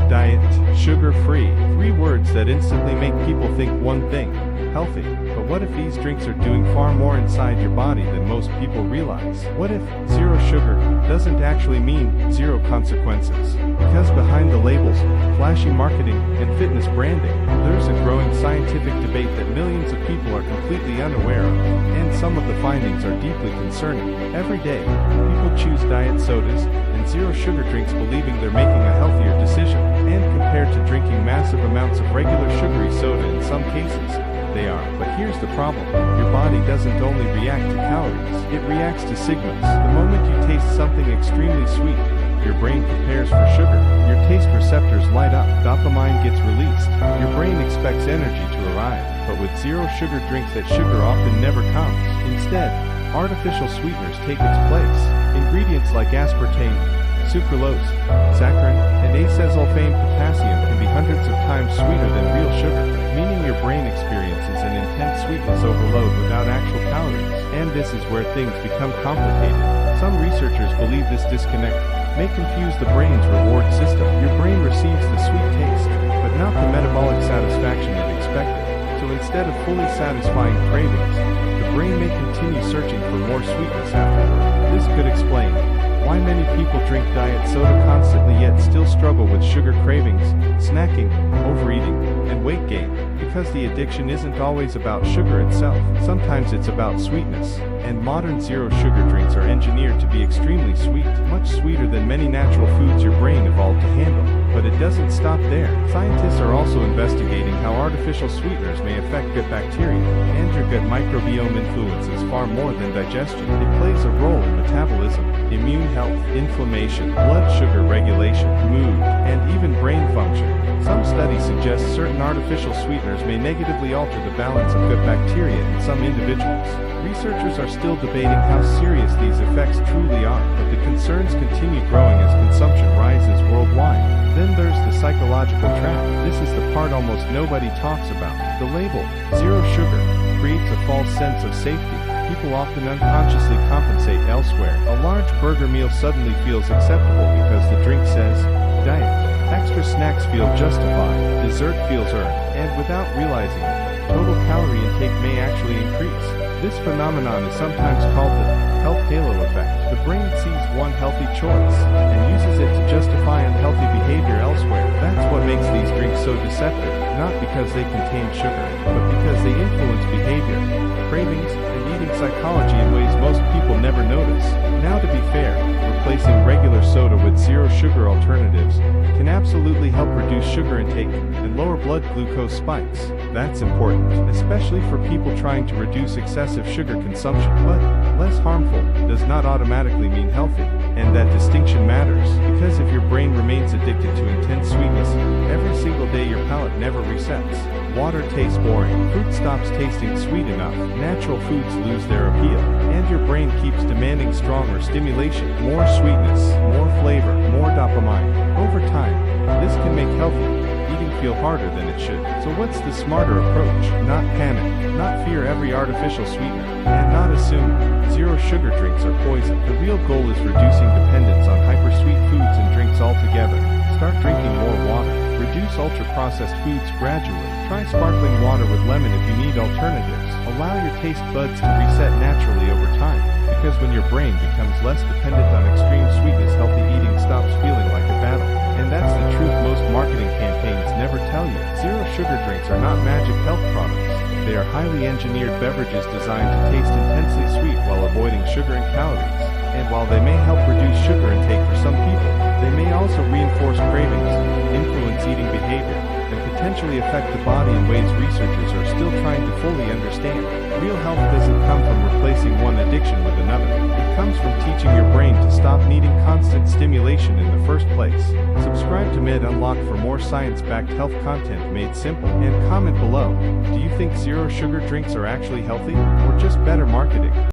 diet, sugar-free. Three words that instantly make people think one thing: healthy. But what if these drinks are doing far more inside your body than most people realize? What if zero sugar doesn't actually mean zero consequences? Because behind the labels, flashy marketing, and fitness branding, there's a growing scientific debate that millions of people are completely unaware of, and some of the findings are deeply concerning. Every day, people choose diet sodas and zero sugar drinks believing they're making a healthier decision, and compared to drinking massive amounts of regular sugary soda in some cases, they are. But here's the problem: your body doesn't only react to calories, it reacts to signals. The moment you taste something extremely sweet, your brain prepares for sugar. Your taste receptors light up, dopamine gets released. Your brain expects energy to arrive. But with zero sugar drinks, that sugar often never comes. Instead, artificial sweeteners take its place. Ingredients like aspartame, sucralose, saccharin, and acesulfame potassium can be hundreds of times sweeter than real sugar, meaning your brain experiences an intense sweetness overload without actual calories. And this is where things become complicated. Some researchers believe this disconnect may confuse the brain's reward system. Your brain receives the sweet taste, but not the metabolic satisfaction it expected. So instead of fully satisfying cravings, the brain may continue searching for more sweetness afterward. This could explain why many people drink diet soda constantly yet still struggle with sugar cravings, snacking, overeating, and weight gain. Because the addiction isn't always about sugar itself. Sometimes it's about sweetness, and modern zero sugar drinks are engineered to be extremely sweet, much sweeter than many natural foods your brain evolved to handle. But it doesn't stop there. Scientists are also investigating how artificial sweeteners may affect gut bacteria, and your gut microbiome influences far more than digestion. It plays a role in metabolism, immune health, inflammation, blood sugar regulation, mood, and even brain function. Some studies suggest certain artificial sweeteners may negatively alter the balance of gut bacteria in some individuals. Researchers are still debating how serious these effects truly are, but the concerns continue growing as consumption rises worldwide. Then there's the psychological trap. This is the part almost nobody talks about. The label, zero sugar, creates a false sense of safety. People often unconsciously compensate elsewhere. A large burger meal suddenly feels acceptable because the drink says diet. Extra snacks feel justified, dessert feels earned, and without realizing it, total calorie intake may actually increase. This phenomenon is sometimes called the health halo effect. The brain sees one healthy choice and uses it to justify unhealthy behavior elsewhere. That's what makes these drinks so deceptive, not because they contain sugar, but because they influence behavior, cravings, and eating psychology in ways most people never notice. Now, to be fair, replacing regular soda with zero sugar alternatives can absolutely help reduce sugar intake and lower blood glucose spikes. That's important, especially for people trying to reduce excessive sugar consumption. But less harmful does not automatically mean healthy, and that distinction matters, because if your brain remains addicted to intense sweetness, every single day your palate never resets. Water tastes boring, fruit stops tasting sweet enough, natural foods lose their appeal, and your brain keeps demanding stronger stimulation, more sweetness, more flavor, more dopamine. Over time, this can make healthy eating feel harder than it should. So what's the smarter approach? Not panic, not fear every artificial sweetener, and not assume zero sugar drinks are poison. The real goal is reducing dependence on hypersweet foods and drinks altogether. Start drinking more water. Reduce ultra-processed foods gradually. Try sparkling water with lemon if you need alternatives. Allow your taste buds to reset naturally over time, because when your brain becomes less dependent on extreme sweetness, healthy eating stops feeling like a battle. And that's the truth most marketing campaigns never tell you. Zero sugar drinks are not magic health products. They are highly engineered beverages designed to taste intensely sweet while avoiding sugar and calories. And while they may help reduce sugar intake for some people, they may also reinforce cravings, influence eating behavior, and potentially affect the body in ways researchers are still trying to fully understand. Real health doesn't come from replacing one addiction with another. It comes from teaching your brain to stop needing constant stimulation in the first place. Subscribe to Med Unlocked for more science-backed health content made simple, and comment below. Do you think zero sugar drinks are actually healthy, or just better marketing?